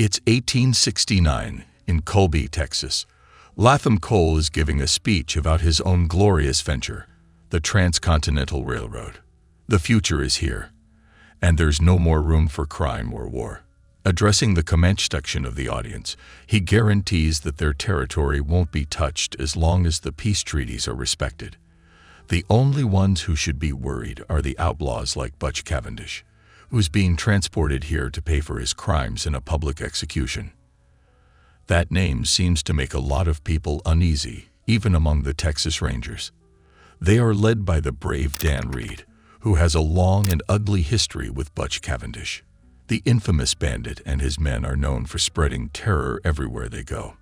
It's 1869 in Colby, Texas. Latham Cole is giving a speech about his own glorious venture, the Transcontinental Railroad. The future is here, and there's no more room for crime or war. Addressing the Comanche section of the audience, he guarantees that their territory won't be touched as long as the peace treaties are respected. The only ones who should be worried are the outlaws like Butch Cavendish, who's being transported here to pay for his crimes in a public execution. That name seems to make a lot of people uneasy, even among the Texas Rangers. They are led by the brave Dan Reed, who has a long and ugly history with Butch Cavendish. The infamous bandit and his men are known for spreading terror everywhere they go.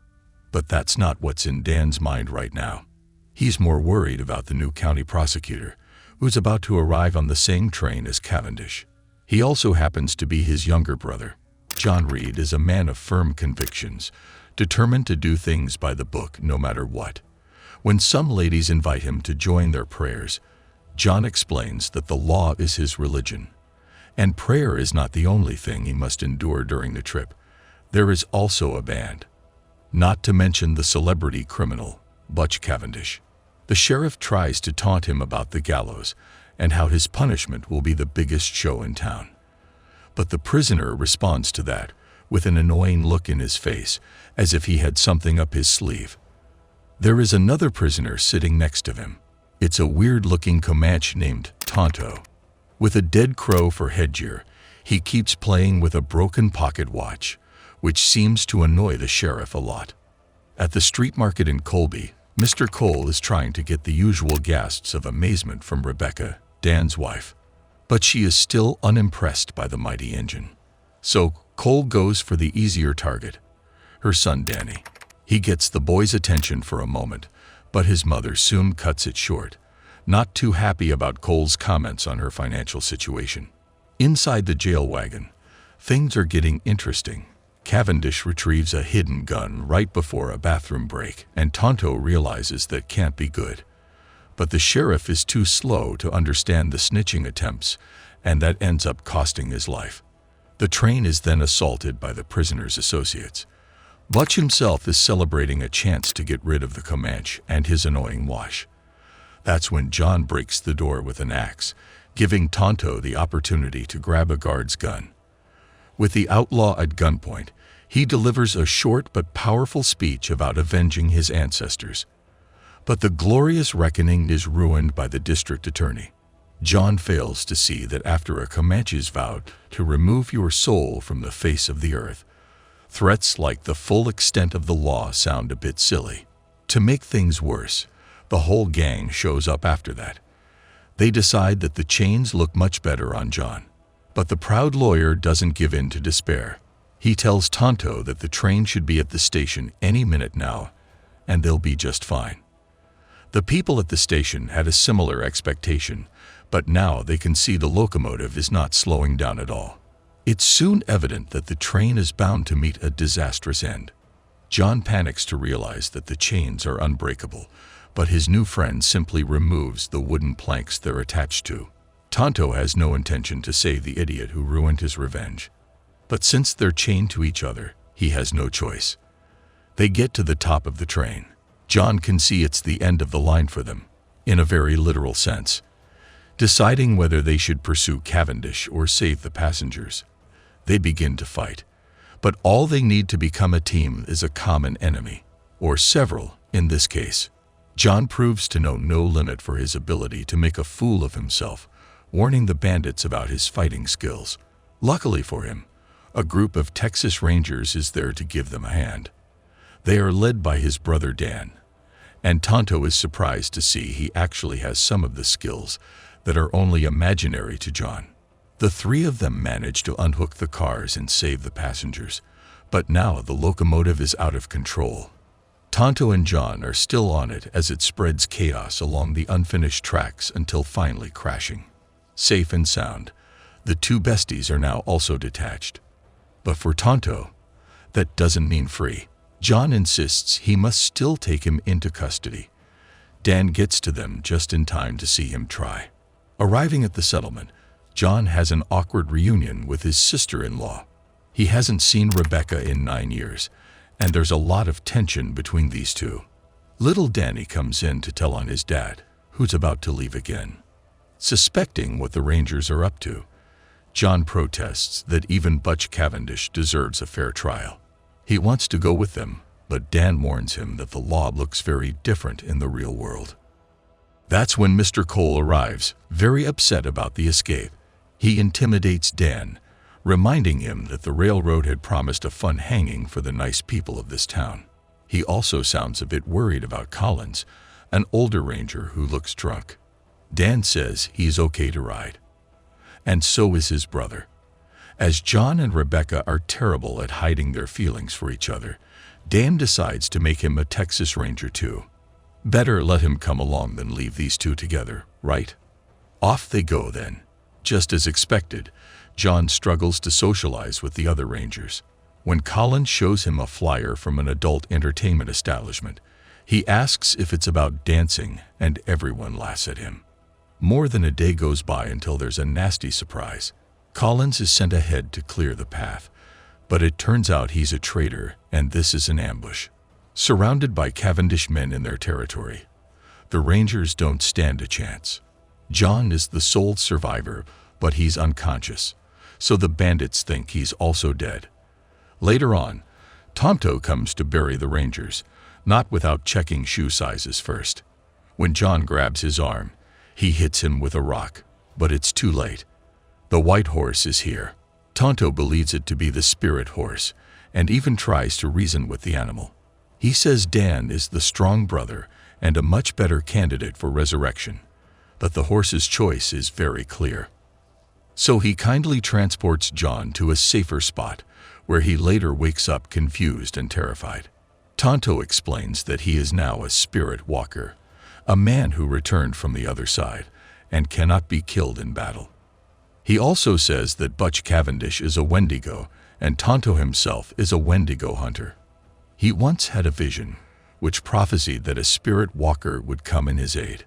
But that's not what's in Dan's mind right now. He's more worried about the new county prosecutor, who's about to arrive on the same train as Cavendish. He also happens to be his younger brother. John Reed is a man of firm convictions, determined to do things by the book no matter what. When some ladies invite him to join their prayers, John explains that the law is his religion. And prayer is not the only thing he must endure during the trip. There is also a band. Not to mention the celebrity criminal, Butch Cavendish. The sheriff tries to taunt him about the gallows and how his punishment will be the biggest show in town. But the prisoner responds to that with an annoying look in his face, as if he had something up his sleeve. There is another prisoner sitting next to him. It's a weird-looking Comanche named Tonto. With a dead crow for headgear, he keeps playing with a broken pocket watch, which seems to annoy the sheriff a lot. At the street market in Colby, Mr. Cole is trying to get the usual gasps of amazement from Rebecca, Dan's wife. But she is still unimpressed by the mighty engine. So Cole goes for the easier target, her son Danny. He gets the boy's attention for a moment, but his mother soon cuts it short, not too happy about Cole's comments on her financial situation. Inside the jail wagon, things are getting interesting. Cavendish retrieves a hidden gun right before a bathroom break, and Tonto realizes that can't be good. But the sheriff is too slow to understand the snitching attempts, and that ends up costing his life. The train is then assaulted by the prisoner's associates. Butch himself is celebrating a chance to get rid of the Comanche and his annoying wash. That's when John breaks the door with an axe, giving Tonto the opportunity to grab a guard's gun. With the outlaw at gunpoint, he delivers a short but powerful speech about avenging his ancestors. But the glorious reckoning is ruined by the district attorney. John fails to see that after a Comanche's vowed to remove your soul from the face of the earth, threats like the full extent of the law sound a bit silly. To make things worse, the whole gang shows up after that. They decide that the chains look much better on John. But the proud lawyer doesn't give in to despair. He tells Tonto that the train should be at the station any minute now, and they'll be just fine. The people at the station had a similar expectation, but now they can see the locomotive is not slowing down at all. It's soon evident that the train is bound to meet a disastrous end. John panics to realize that the chains are unbreakable, but his new friend simply removes the wooden planks they're attached to. Tonto has no intention to save the idiot who ruined his revenge. But since they're chained to each other, he has no choice. They get to the top of the train. John can see it's the end of the line for them, in a very literal sense. Deciding whether they should pursue Cavendish or save the passengers, they begin to fight. But all they need to become a team is a common enemy, or several in this case. John proves to know no limit for his ability to make a fool of himself, warning the bandits about his fighting skills. Luckily for him, a group of Texas Rangers is there to give them a hand. They are led by his brother Dan, and Tonto is surprised to see he actually has some of the skills that are only imaginary to John. The three of them manage to unhook the cars and save the passengers, but now the locomotive is out of control. Tonto and John are still on it as it spreads chaos along the unfinished tracks until finally crashing. Safe and sound, the two besties are now also detached. But for Tonto, that doesn't mean free. John insists he must still take him into custody. Dan gets to them just in time to see him try. Arriving at the settlement, John has an awkward reunion with his sister-in-law. He hasn't seen Rebecca in 9 years, and there's a lot of tension between these two. Little Danny comes in to tell on his dad, who's about to leave again. Suspecting what the Rangers are up to, John protests that even Butch Cavendish deserves a fair trial. He wants to go with them, but Dan warns him that the law looks very different in the real world. That's when Mr. Cole arrives, very upset about the escape. He intimidates Dan, reminding him that the railroad had promised a fun hanging for the nice people of this town. He also sounds a bit worried about Collins, an older ranger who looks drunk. Dan says he's okay to ride. And so is his brother. As John and Rebecca are terrible at hiding their feelings for each other, Dan decides to make him a Texas Ranger too. Better let him come along than leave these two together, right? Off they go then. Just as expected, John struggles to socialize with the other Rangers. When Collins shows him a flyer from an adult entertainment establishment, he asks if it's about dancing, and everyone laughs at him. More than a day goes by until there's a nasty surprise. Collins is sent ahead to clear the path, but it turns out he's a traitor, and this is an ambush. Surrounded by Cavendish men in their territory, the Rangers don't stand a chance. John is the sole survivor, but he's unconscious, so the bandits think he's also dead. Later on, Tonto comes to bury the Rangers, not without checking shoe sizes first. When John grabs his arm, he hits him with a rock, but it's too late. The white horse is here. Tonto believes it to be the spirit horse, and even tries to reason with the animal. He says Dan is the strong brother and a much better candidate for resurrection, but the horse's choice is very clear. So he kindly transports John to a safer spot, where he later wakes up confused and terrified. Tonto explains that he is now a spirit walker, a man who returned from the other side and cannot be killed in battle. He also says that Butch Cavendish is a Wendigo and Tonto himself is a Wendigo hunter. He once had a vision, which prophesied that a spirit walker would come in his aid.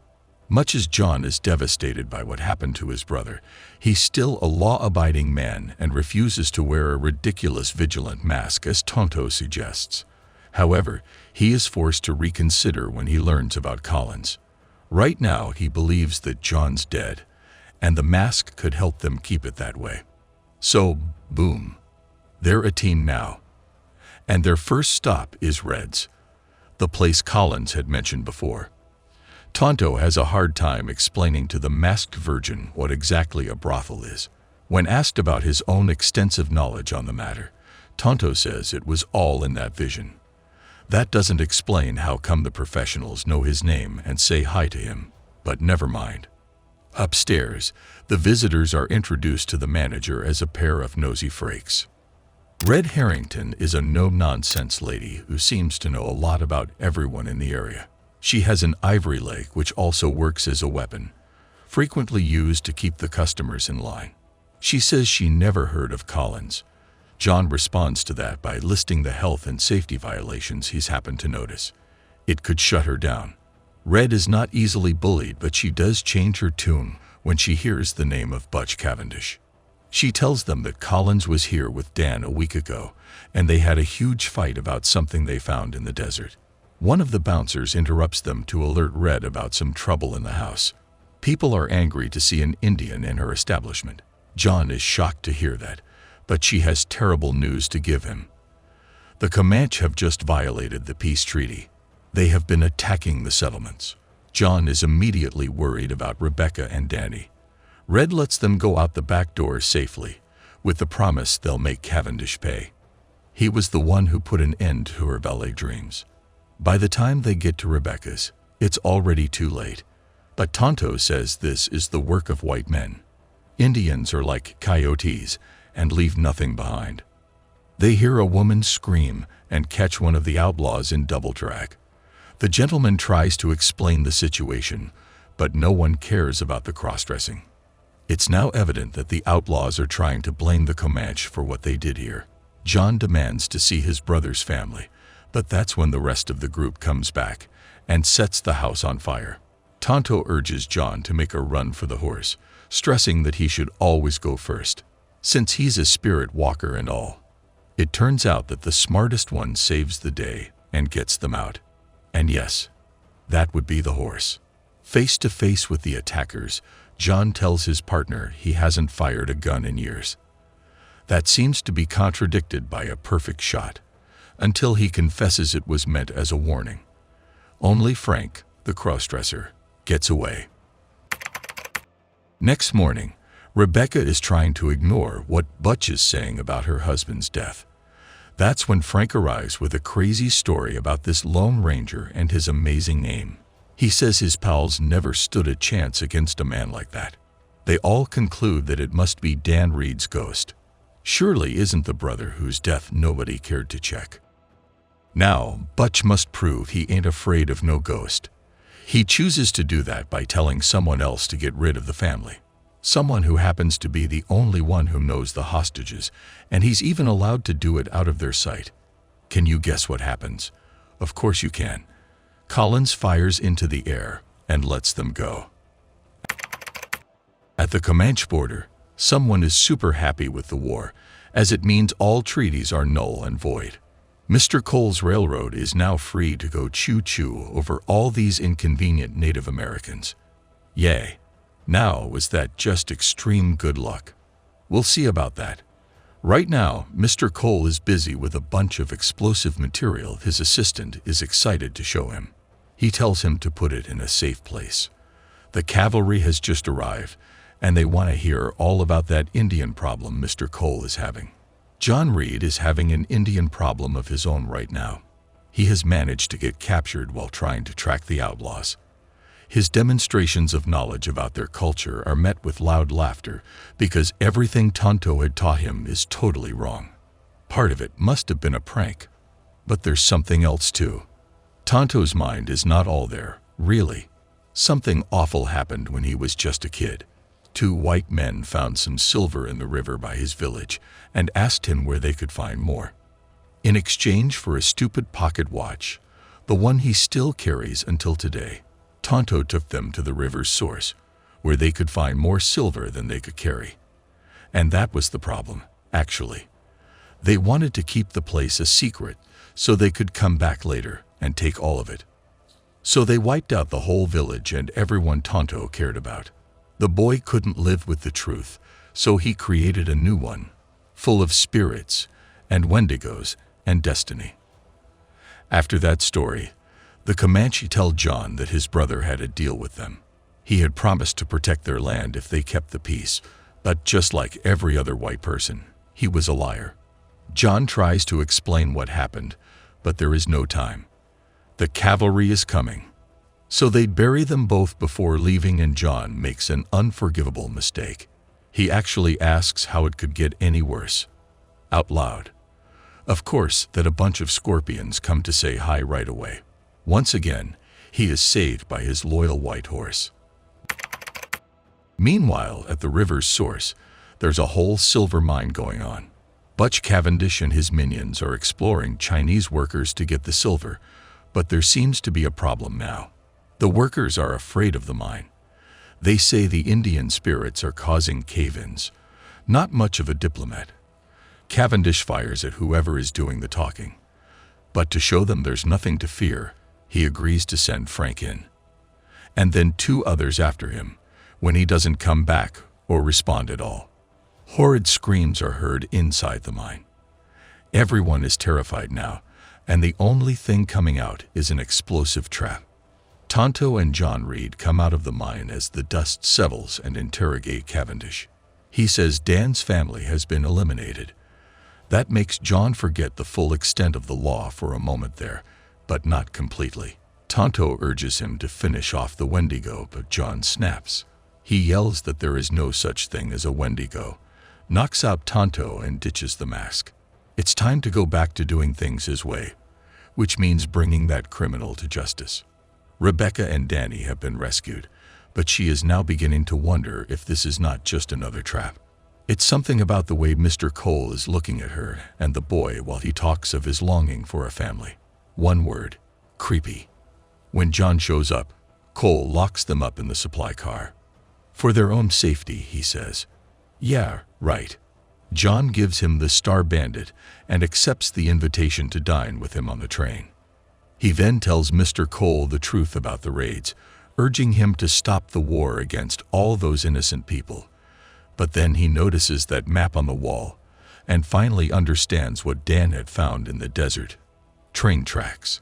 Much as John is devastated by what happened to his brother, he's still a law-abiding man and refuses to wear a ridiculous vigilant mask as Tonto suggests. However, he is forced to reconsider when he learns about Collins. Right now, he believes that John's dead, and the mask could help them keep it that way. So, boom. They're a team now. And their first stop is Red's, the place Collins had mentioned before. Tonto has a hard time explaining to the masked virgin what exactly a brothel is. When asked about his own extensive knowledge on the matter, Tonto says it was all in that vision. That doesn't explain how come the professionals know his name and say hi to him, but never mind. Upstairs, the visitors are introduced to the manager as a pair of nosy freaks. Red Harrington is a no-nonsense lady who seems to know a lot about everyone in the area. She has an ivory leg which also works as a weapon, frequently used to keep the customers in line. She says she never heard of Collins. John responds to that by listing the health and safety violations he's happened to notice. It could shut her down. Red is not easily bullied, but she does change her tune when she hears the name of Butch Cavendish. She tells them that Collins was here with Dan a week ago, and they had a huge fight about something they found in the desert. One of the bouncers interrupts them to alert Red about some trouble in the house. People are angry to see an Indian in her establishment. John is shocked to hear that, but she has terrible news to give him. The Comanche have just violated the peace treaty. They have been attacking the settlements. John is immediately worried about Rebecca and Danny. Red lets them go out the back door safely, with the promise they'll make Cavendish pay. He was the one who put an end to her ballet dreams. By the time they get to Rebecca's, it's already too late. But Tonto says this is the work of white men. Indians are like coyotes and leave nothing behind. They hear a woman scream and catch one of the outlaws in double drag. The gentleman tries to explain the situation, but no one cares about the cross-dressing. It's now evident that the outlaws are trying to blame the Comanche for what they did here. John demands to see his brother's family, but that's when the rest of the group comes back and sets the house on fire. Tonto urges John to make a run for the horse, stressing that he should always go first, since he's a spirit walker and all. It turns out that the smartest one saves the day and gets them out. And yes, that would be the horse. Face to face with the attackers, John tells his partner he hasn't fired a gun in years. That seems to be contradicted by a perfect shot, until he confesses it was meant as a warning. Only Frank, the crossdresser, gets away. Next morning, Rebecca is trying to ignore what Butch is saying about her husband's death. That's when Frank arrives with a crazy story about this Lone Ranger and his amazing name. He says his pals never stood a chance against a man like that. They all conclude that it must be Dan Reed's ghost. Surely isn't the brother whose death nobody cared to check. Now, Butch must prove he ain't afraid of no ghost. He chooses to do that by telling someone else to get rid of the family. Someone who happens to be the only one who knows the hostages, and he's even allowed to do it out of their sight. Can you guess what happens? Of course you can. Collins fires into the air and lets them go. At the Comanche border, someone is super happy with the war, as it means all treaties are null and void. Mr. Cole's railroad is now free to go choo-choo over all these inconvenient Native Americans. Yay! Now, was that just extreme good luck? We'll see about that. Right now, Mr. Cole is busy with a bunch of explosive material his assistant is excited to show him. He tells him to put it in a safe place. The cavalry has just arrived, and they want to hear all about that Indian problem Mr. Cole is having. John Reed is having an Indian problem of his own right now. He has managed to get captured while trying to track the outlaws. His demonstrations of knowledge about their culture are met with loud laughter because everything Tonto had taught him is totally wrong. Part of it must have been a prank, but there's something else too. Tonto's mind is not all there, really. Something awful happened when he was just a kid. 2 white men found some silver in the river by his village and asked him where they could find more. In exchange for a stupid pocket watch, the one he still carries until today, Tonto took them to the river's source, where they could find more silver than they could carry. And that was the problem, actually. They wanted to keep the place a secret so they could come back later and take all of it. So they wiped out the whole village and everyone Tonto cared about. The boy couldn't live with the truth, so he created a new one, full of spirits and wendigos and destiny. After that story, the Comanche tell John that his brother had a deal with them. He had promised to protect their land if they kept the peace, but just like every other white person, he was a liar. John tries to explain what happened, but there is no time. The cavalry is coming. So they bury them both before leaving, and John makes an unforgivable mistake. He actually asks how it could get any worse. Out loud. Of course, that a bunch of scorpions come to say hi right away. Once again, he is saved by his loyal white horse. Meanwhile, at the river's source, there's a whole silver mine going on. Butch Cavendish and his minions are exploring Chinese workers to get the silver, but there seems to be a problem now. The workers are afraid of the mine. They say the Indian spirits are causing cave-ins. Not much of a diplomat. Cavendish fires at whoever is doing the talking. But to show them there's nothing to fear, he agrees to send Frank in. And then 2 others after him, when he doesn't come back or respond at all. Horrid screams are heard inside the mine. Everyone is terrified now, and the only thing coming out is an explosive trap. Tonto and John Reed come out of the mine as the dust settles and interrogate Cavendish. He says Dan's family has been eliminated. That makes John forget the full extent of the law for a moment there, but not completely. Tonto urges him to finish off the Wendigo, but John snaps. He yells that there is no such thing as a Wendigo, knocks out Tonto and ditches the mask. It's time to go back to doing things his way, which means bringing that criminal to justice. Rebecca and Danny have been rescued, but she is now beginning to wonder if this is not just another trap. It's something about the way Mr. Cole is looking at her and the boy while he talks of his longing for a family. One word: creepy. When John shows up, Cole locks them up in the supply car. For their own safety, he says. Yeah, right. John gives him the Star Bandit and accepts the invitation to dine with him on the train. He then tells Mr. Cole the truth about the raids, urging him to stop the war against all those innocent people. But then he notices that map on the wall and finally understands what Dan had found in the desert: train tracks.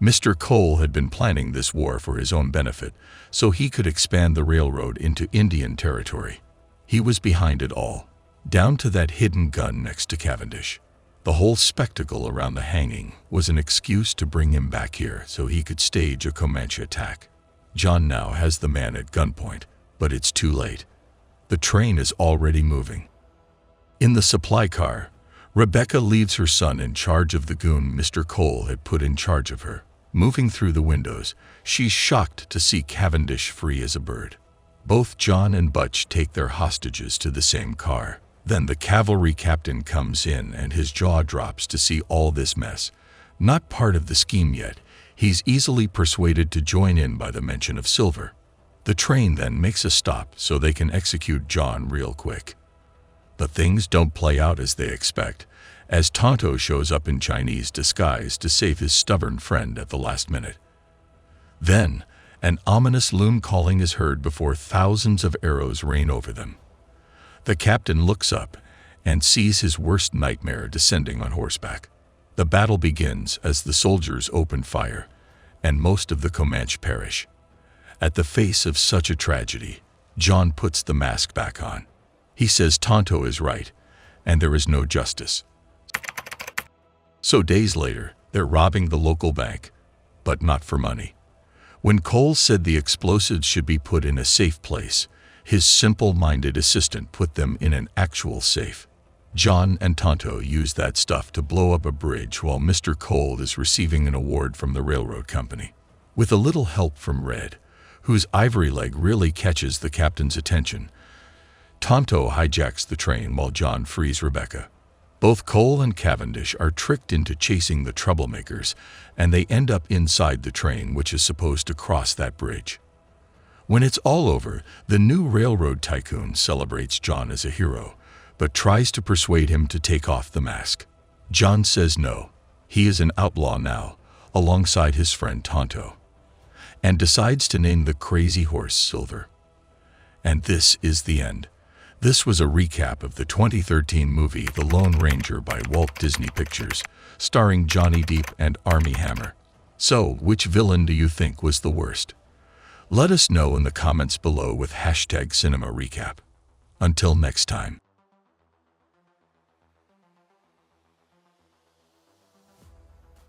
Mr. Cole had been planning this war for his own benefit, so he could expand the railroad into Indian territory. He was behind it all, down to that hidden gun next to Cavendish. The whole spectacle around the hanging was an excuse to bring him back here so he could stage a Comanche attack. John now has the man at gunpoint, but it's too late. The train is already moving. In the supply car, Rebecca leaves her son in charge of the goon Mr. Cole had put in charge of her. Moving through the windows, she's shocked to see Cavendish free as a bird. Both John and Butch take their hostages to the same car. Then the cavalry captain comes in and his jaw drops to see all this mess. Not part of the scheme yet, he's easily persuaded to join in by the mention of silver. The train then makes a stop so they can execute John real quick. But things don't play out as they expect, as Tonto shows up in Chinese disguise to save his stubborn friend at the last minute. Then, an ominous loon calling is heard before thousands of arrows rain over them. The captain looks up and sees his worst nightmare descending on horseback. The battle begins as the soldiers open fire, and most of the Comanche perish. At the face of such a tragedy, John puts the mask back on. He says Tonto is right, and there is no justice. So days later, they're robbing the local bank, but not for money. When Cole said the explosives should be put in a safe place, his simple-minded assistant put them in an actual safe. John and Tonto used that stuff to blow up a bridge while Mr. Cole is receiving an award from the railroad company. With a little help from Red, whose ivory leg really catches the captain's attention, Tonto hijacks the train while John frees Rebecca. Both Cole and Cavendish are tricked into chasing the troublemakers, and they end up inside the train which is supposed to cross that bridge. When it's all over, the new railroad tycoon celebrates John as a hero, but tries to persuade him to take off the mask. John says no, he is an outlaw now, alongside his friend Tonto, and decides to name the crazy horse Silver. And this is the end. This was a recap of the 2013 movie The Lone Ranger by Walt Disney Pictures, starring Johnny Depp and Armie Hammer. So, which villain do you think was the worst? Let us know in the comments below with #CinemaRecap. Until next time.